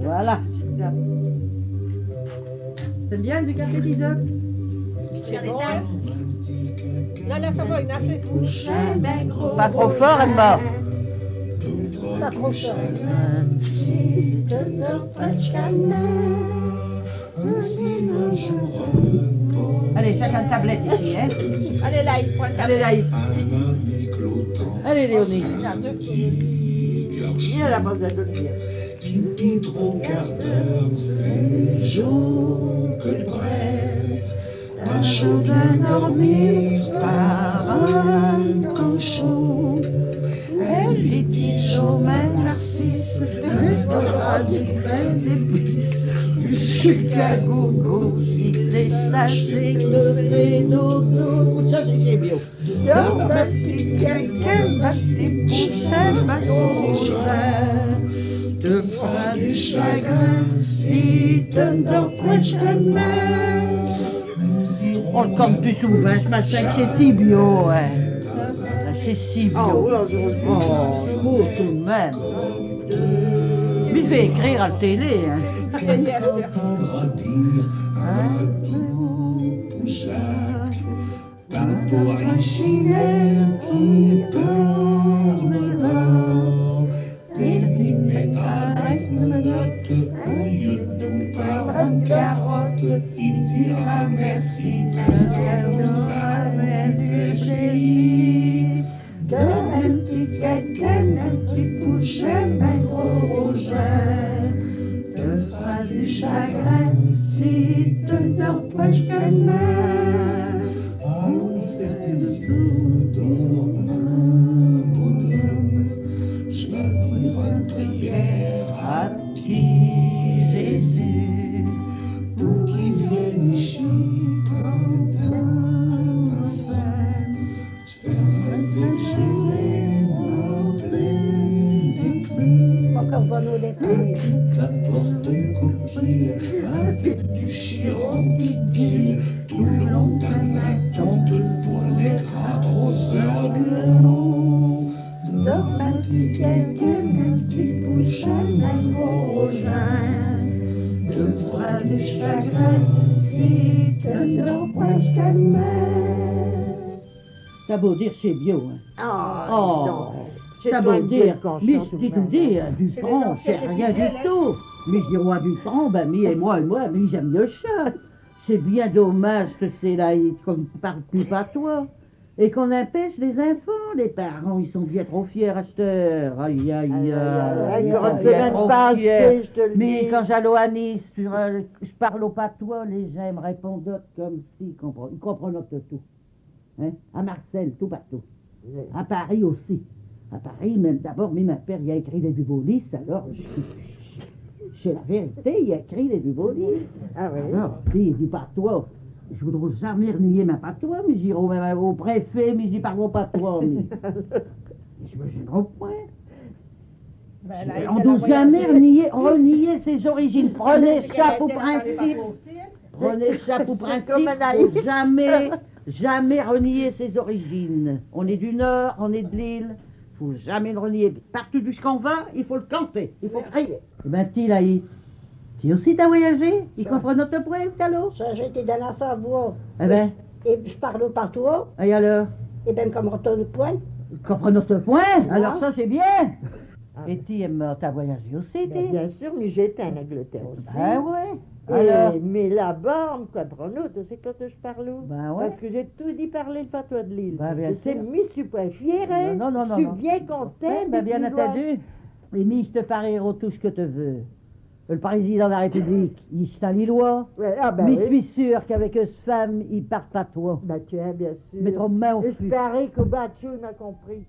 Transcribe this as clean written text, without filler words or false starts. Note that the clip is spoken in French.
Voilà. T'aimes bien du café d'Isotte? C'est bon. Là, ça va, il a assez. Pas trop fort, Emma. Pas trop fort. Allez, chacun une tablette ici, hein? Allez, là, il prend une Allez, Laïd. Allez, Léonie. Il a pas besoin de le dire. Trop quart d'heure, les jours que le bref, pas chaud de dormir par un cochon. Elle dit Chaumet, Narcisse, restera du crème d'épices, du Chicago, cité sage et de dodo. Ça, c'est bio. Dans ma petite caquette, ma petite poussette, ma grosse te fera du chagrin si te donne point je On le compte plus souvent, ce machin, c'est si bio, ouais. C'est si bio. Ah, oui, Oh, beau tout de même. Mais il fait écrire à la télé, hein. t'entendra dire un peu Jacques, pas pour un chilène qui parlera. Et qui mettra menotte, un lieu de par une carotte, il dira merci, ça nous ramène du plaisir. Donne un petit cacan, un petit pouchet, un gros rouget, te fera du chagrin si te dors pas jusqu'à demain. On fait des tours dormant, bonhomme, je vais dire une prière à petit Jésus, pour qu'il vienne ici quand un saint, faire réfléchir en plein déclin. Encore va nous détruire. La porte coquille avec du chiron qui guille tout le long d'un attente pour les arroseurs blancs. Dans un petit quelqu'un, un petit poussin, un gros rougein, te fera du chagrin si te dors presque à T'as beau dire c'est bio, hein. Oh, non. C'est T'as toi beau le dire, quand mais je je dis tout dire, Dupont, c'est rien du tout. Mais je dis roi Dupont, ben mi et moi, mais j'aime mieux ça. C'est bien dommage que c'est là, qu'on ne parle plus pas toi. Et qu'on empêche les enfants, les parents, ils sont bien trop fiers à cette heure. Aïe, aïe, aïe. Quand ils sont c'est bien même trop pas fiers. assez, je te le Mais dis. quand j'allais à Nice, je parle au patois, les gens me répondent comme si, ils comprennent tout. Hein? À Marseille, tout partout. À Paris aussi. À Paris, même d'abord, ma père, il a écrit les Dubolis, alors, c'est la vérité, il a écrit les Dubolis. Ah oui. Alors, il dit patois. Je voudrais jamais renier ma patois, mais j'irai même au préfet, mais j'y parle au patois. Mais je me gênerai point. On ne doit jamais renier ses origines. Prenez ça pour principe. Prenez ça pour principe. comme Faut Anaïs. jamais renier ses origines. On est du Nord, on est de l'île. Il faut jamais le renier. Partout d'où qu'on va, il faut le canter. Il faut crier. Eh ben, Tilaï, tu aussi t'as voyagé? Il comprend notre point, Talo? Ça, j'étais dans la Savoie. Eh ben, Et je parle partout. et alors? Et même comme retourne le point. Il comprend notre point? Alors Ah. ça, c'est bien. Et tu t'as voyagé aussi, Ben, tu? bien sûr, mais j'étais en Angleterre aussi. Ben ouais. Et- Alors? mais là-bas, on me comprend, tu sais quand je parle où? Ben ouais. Parce que j'ai tout dit parler le patois de l'île. Ben, bien Et c'est sûr. mis, je suis pas fière, hein? Non, non, non, Je suis non. bien contente. Ouais, ben bien tu vois. entendu. Et mis, je te ferai tout ce que tu veux. Le président de la République, il est un Lillois. Ouais, ah ben Mais je oui. suis sûr qu'avec ce femme, il part pas toi. Ben tu es bien sûr. Mettre main au Et feu. je parie que Batchou m'a compris.